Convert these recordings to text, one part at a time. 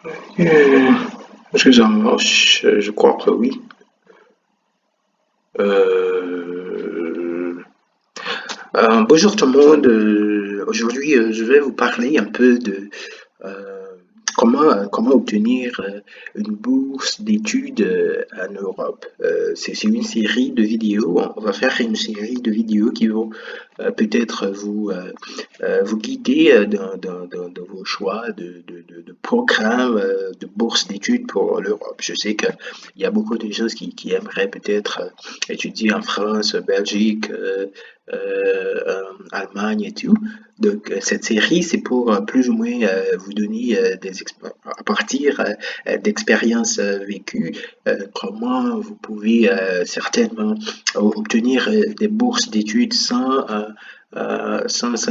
Euh, Est-ce que ça marche? Je crois que oui. Euh, Bonjour tout le monde. Aujourd'hui, je vais vous parler un peu de euh, comment obtenir une bourse d'études en Europe. C'est une série de vidéos. On va faire une série de vidéos qui vont peut-être vous guider dans vos choix de programmes de bourse d'études pour l'Europe. Je sais qu'il y a beaucoup de gens qui aimeraient peut-être étudier en France, Belgique, Allemagne et tout. Donc, cette série, c'est pour plus ou moins vous donner à partir d'expériences vécues, comment vous pouvez certainement obtenir des bourses d'études sans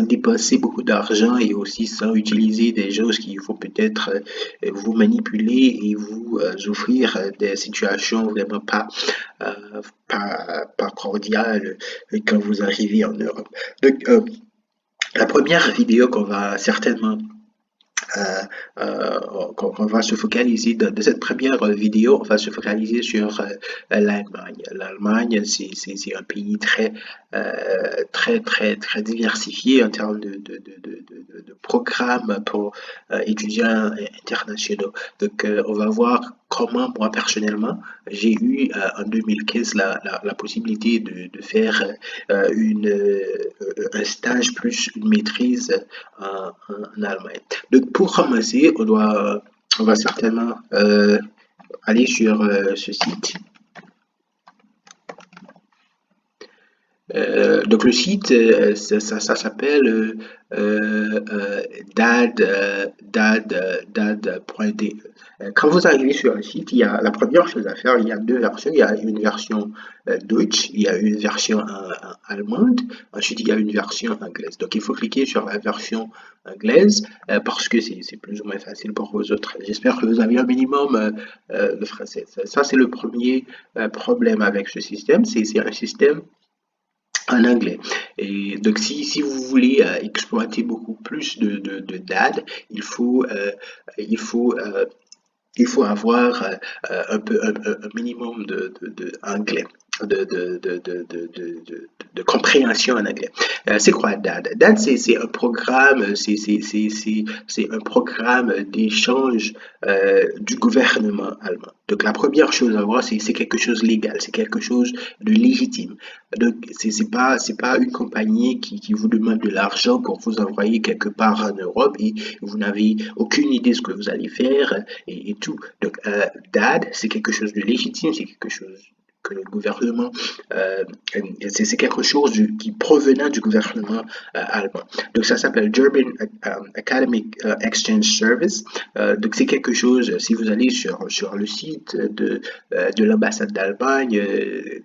dépenser beaucoup d'argent et aussi sans utiliser des choses qui vont peut-être vous manipuler et vous offrir des situations vraiment pas cordiales quand vous arrivez en Europe. Donc, la première vidéo qu'on va certainement euh, qu'on va se focaliser de cette première vidéo, on va se focaliser sur l'Allemagne. L'Allemagne, c'est un pays très diversifié en termes de programmes pour étudiants internationaux. Donc, on va voir comment moi personnellement j'ai eu en 2015 la possibilité de faire un stage plus une maîtrise en Allemagne. Donc, pour commencer, on va certainement aller sur ce site. Donc, le site, ça s'appelle dad.de. Quand vous arrivez sur le site, il y a la première chose à faire, il y a deux versions. Il y a une version Deutsch, il y a une version allemande, ensuite il y a une version anglaise. Donc, il faut cliquer sur la version anglaise parce que c'est plus ou moins facile pour vous autres. J'espère que vous avez un minimum de français. Ça c'est le premier problème avec ce système. C'est un système en anglais. Et donc, si vous voulez exploiter beaucoup plus de DAD, il faut, euh, il faut avoir un minimum de anglais. De compréhension en anglais. C'est quoi DAD? DAD, c'est un programme, c'est un programme d'échange du gouvernement allemand. Donc la première chose à voir, c'est quelque chose de légal, c'est quelque chose de légitime. Donc c'est pas une compagnie qui vous demande de l'argent pour vous envoyer quelque part en Europe et vous n'avez aucune idée de ce que vous allez faire et tout. Donc DAD, c'est quelque chose de légitime, c'est quelque chose que le gouvernement, euh, c'est quelque chose qui provenant du gouvernement allemand. Donc ça s'appelle German Academic Exchange Service. Donc c'est quelque chose, si vous allez sur le site de l'ambassade d'Allemagne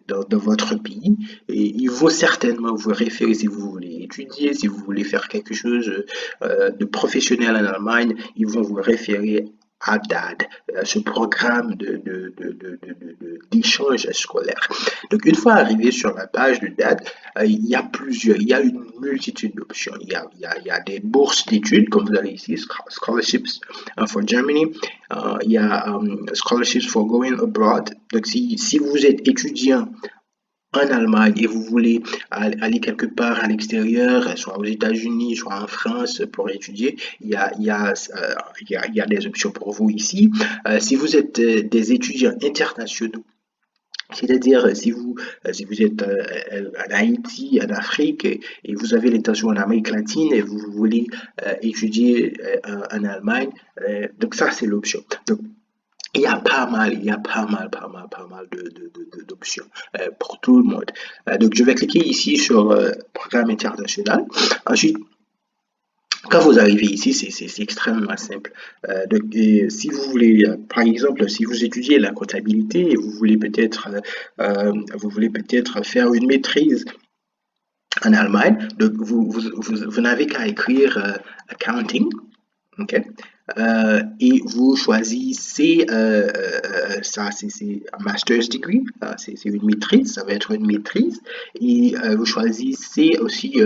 dans votre pays, et il vaut certainement vous référer si vous voulez étudier, si vous voulez faire quelque chose de professionnel en Allemagne, ils vont vous référer à DAD, ce programme d'échange scolaire. Donc, une fois arrivé sur la page de DAD, il y a une multitude d'options. Il y a des bourses d'études, comme vous avez ici, scholarships for Germany. Il y a scholarships for going abroad. Donc, si vous êtes étudiant en Allemagne et vous voulez aller quelque part à l'extérieur, soit aux États-Unis, soit en France pour étudier, il y a des options pour vous ici. Si vous êtes des étudiants internationaux, c'est-à-dire si vous êtes en Haïti, en Afrique, et vous avez l'intention en Amérique latine et vous voulez étudier en Allemagne, donc ça c'est l'option. Donc il y a pas mal d'options pour tout le monde. Donc, je vais cliquer ici sur Programme international. Ensuite, quand vous arrivez ici, c'est extrêmement simple. Si vous voulez, par exemple, si vous étudiez la comptabilité et vous voulez peut-être faire une maîtrise en Allemagne, donc vous n'avez qu'à écrire accounting. OK? et vous choisissez, ça c'est un master's degree, c'est une maîtrise, ça va être une maîtrise, et vous choisissez aussi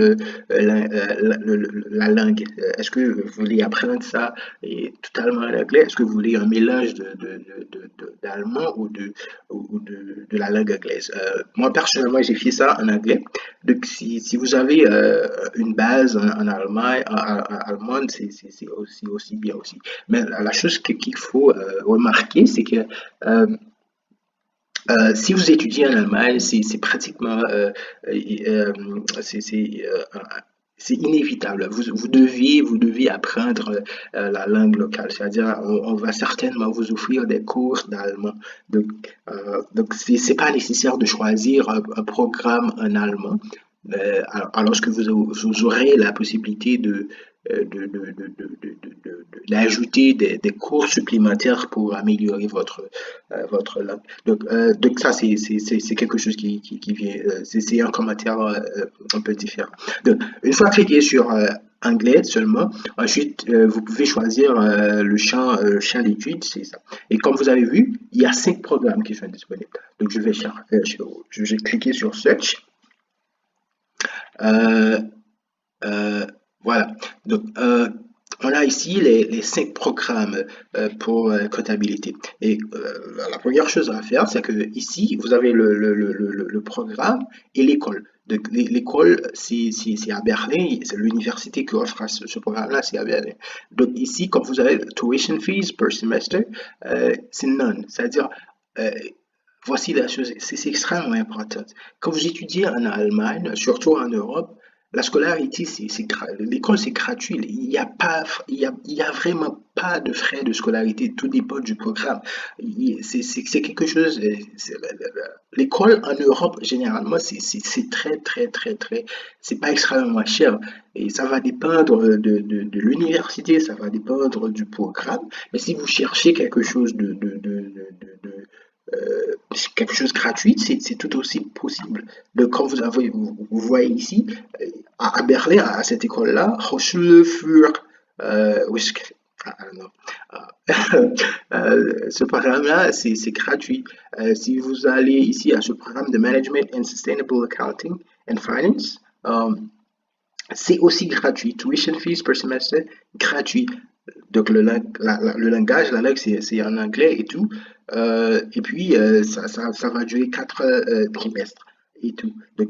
la langue. Est-ce que vous voulez apprendre ça totalement en anglais? Est-ce que vous voulez un mélange d'allemand ou de la langue anglaise? Moi, personnellement, j'ai fait ça en anglais. Donc, si vous avez une base en Allemagne, allemande, c'est aussi bien aussi. Mais la chose qu'il faut remarquer, c'est que si vous étudiez en Allemagne, c'est pratiquement, euh, c'est c'est, euh, c'est inévitable. Vous devez apprendre la langue locale. C'est-à-dire, on va certainement vous offrir des cours d'allemand. Donc, c'est pas nécessaire de choisir un programme en allemand, alors que vous aurez la possibilité d'ajouter des cours supplémentaires pour améliorer votre langue. Donc ça, c'est quelque chose qui vient, c'est un commentaire un peu différent. Donc, une fois cliqué sur anglais seulement, ensuite, vous pouvez choisir le champ d'études, c'est ça. Et comme vous avez vu, il y a 5 programmes qui sont disponibles. Donc, je vais cliquer sur Search. Euh, euh, voilà. Donc, on a ici les 5 programmes pour comptabilité. Et la première chose à faire, c'est que ici, vous avez le programme et l'école. Donc, l'école, c'est à Berlin, c'est l'université qui offre ce programme-là, c'est à Berlin. Donc, ici, comme vous avez tuition fees per semester, c'est none. C'est-à-dire, euh, voici la chose, c'est extrêmement important. Quand vous étudiez en Allemagne, surtout en Europe, la scolarité, l'école, c'est gratuit. Il n'y a pas, il y a vraiment pas de frais de scolarité. Tout dépend du programme. C'est quelque chose. L'école en Europe, généralement, c'est très, très, très, très. C'est pas extrêmement cher. Et ça va dépendre de l'université, ça va dépendre du programme. Mais si vous cherchez quelque chose quelque chose de gratuit, c'est tout aussi possible. Donc, comme vous voyez ici, à Berlin, à cette école-là, Hochschule für Wisk- ah, non. Ce programme-là, c'est gratuit. Si vous allez ici à ce programme de Management and Sustainable Accounting and Finance, c'est aussi gratuit. Tuition fees per semester, gratuit. Donc le langage, la langue, c'est en anglais et tout. Et puis, ça va durer 4 trimestres et tout. Donc,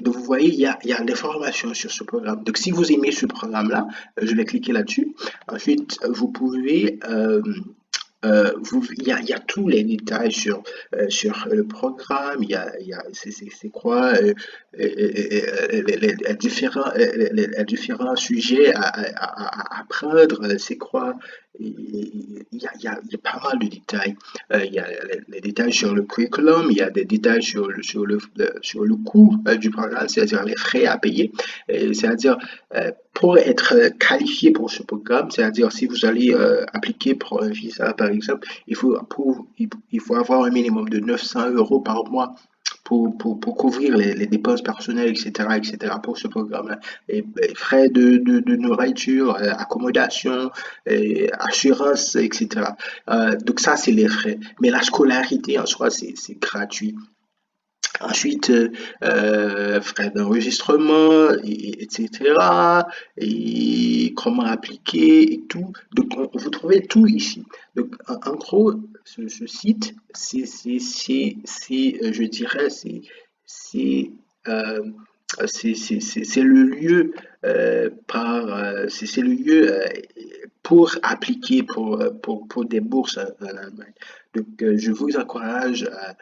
vous voyez, il y a des formations sur ce programme. Donc, si vous aimez ce programme-là, je vais cliquer là-dessus. Ensuite, vous pouvez il y a tous les détails sur le programme, c'est quoi les différents sujets à apprendre, c'est quoi, il y a pas mal de détails. Il y a les détails sur le curriculum, il y a des détails sur le coût du programme, c'est-à-dire les frais à payer, c'est-à-dire pour être qualifié pour ce programme, c'est-à-dire si vous allez appliquer pour un visa, par exemple, il faut avoir un minimum de 900 euros par mois pour couvrir les dépenses personnelles, etc., pour ce programme-là. Et frais de nourriture, accommodation, assurance, etc. Donc ça, c'est les frais. Mais la scolarité en soi, c'est gratuit. Ensuite, frais d'enregistrement, etc. Et comment appliquer et tout. Donc, vous trouvez tout ici. Donc, en gros, ce site, je dirais, c'est, euh, c'est le lieu c'est le lieu pour appliquer pour des bourses en Allemagne. Donc, je vous encourage à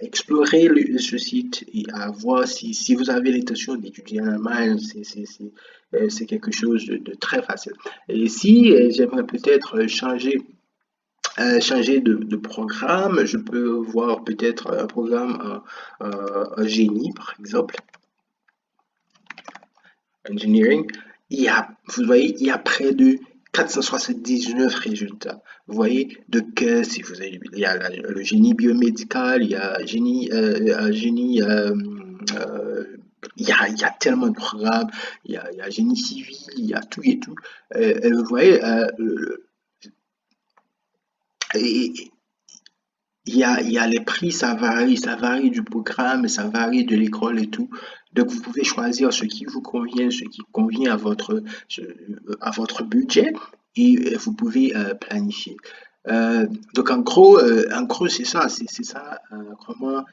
explorer ce site et à voir si vous avez l'intention d'étudier en Allemagne, c'est quelque chose de très facile. Et si j'aimerais peut-être changer de programme, je peux voir peut-être un programme en génie, par exemple, engineering. Vous voyez, il y a près de 479 résultats. Vous voyez, donc si vous avez, il y a le génie biomédical, il y a génie, il y a tellement de programmes, il y a génie civil, il y a tout et tout. Vous voyez, Et il y a les prix, ça varie du programme, ça varie de l'école et tout. Donc, vous pouvez choisir ce qui vous convient, ce qui convient à votre budget et vous pouvez planifier. Donc, en gros, c'est ça, comment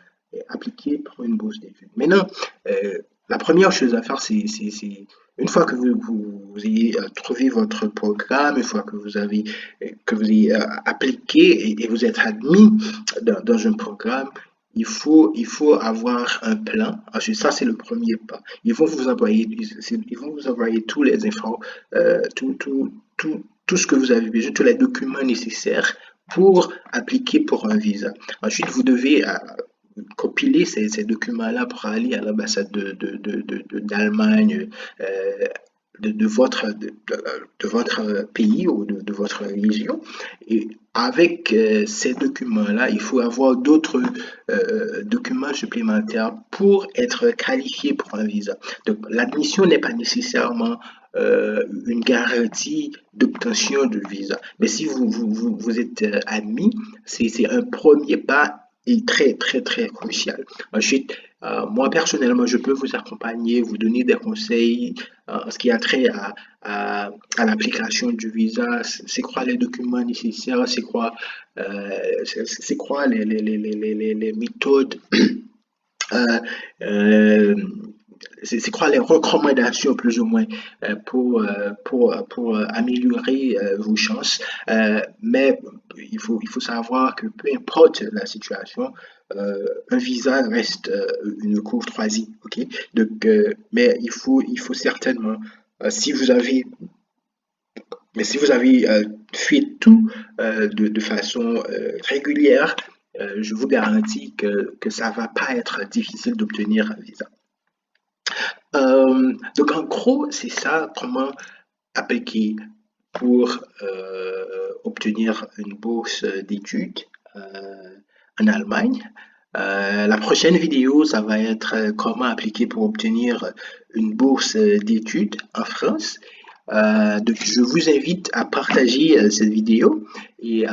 appliquer pour une bourse d'études. Maintenant, la première chose à faire, une fois que vous ayez trouvé votre programme, une fois que vous ayez appliqué et vous êtes admis dans un programme, il faut avoir un plan. Ensuite, ça, c'est le premier pas. Ils vont vous envoyer tous les infos, tout ce que vous avez besoin, tous les documents nécessaires pour appliquer pour un visa. Ensuite, vous devez compiler ces documents-là pour aller à l'ambassade d'Allemagne, euh, de votre pays ou de votre région. Et avec ces documents-là, il faut avoir d'autres documents supplémentaires pour être qualifié pour un visa. Donc, l'admission n'est pas nécessairement une garantie d'obtention de visa. Mais si vous êtes admis, c'est un premier pas et très crucial. Ensuite, moi personnellement, je peux vous accompagner, vous donner des conseils en ce qui a trait à l'application du visa, c'est quoi les documents nécessaires, c'est quoi les méthodes, euh, euh, c'est quoi les recommandations plus ou moins pour améliorer vos chances. Mais il faut savoir que peu importe la situation, un visa reste une courtoisie, ok? Donc, mais il faut certainement, si vous avez, mais si vous avez fait tout de façon régulière, je vous garantis que ça va pas être difficile d'obtenir un visa. Donc en gros, c'est ça, comment appliquer pour obtenir une bourse d'études en Allemagne. La prochaine vidéo, ça va être comment appliquer pour obtenir une bourse d'études en France. Donc, je vous invite à partager cette vidéo et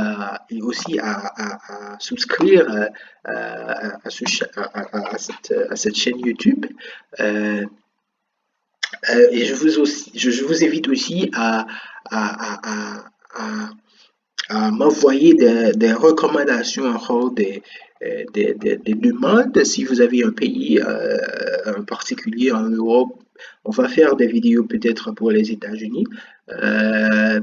aussi à souscrire à cette chaîne YouTube. Euh, et je vous invite aussi à, à- à m'envoyer des recommandations encore des demandes. Si vous avez un pays en particulier en Europe, on va faire des vidéos peut-être pour les États-Unis. Euh,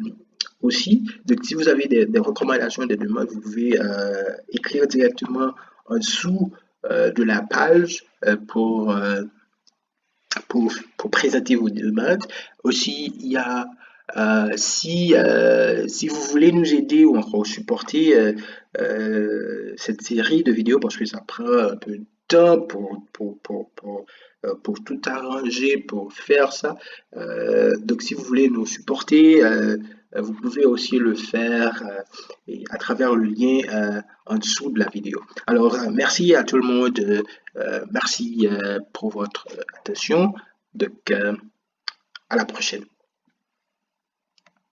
Aussi, donc si vous avez des recommandations, des demandes, vous pouvez écrire directement en dessous de la page pour présenter vos demandes. Aussi, il y a si vous voulez nous aider ou encore supporter cette série de vidéos parce que ça prend un peu de temps pour tout arranger, pour faire ça. Donc, si vous voulez nous supporter, vous pouvez aussi le faire à travers le lien en dessous de la vidéo. Alors, merci à tout le monde. Merci pour votre attention. Donc, à la prochaine.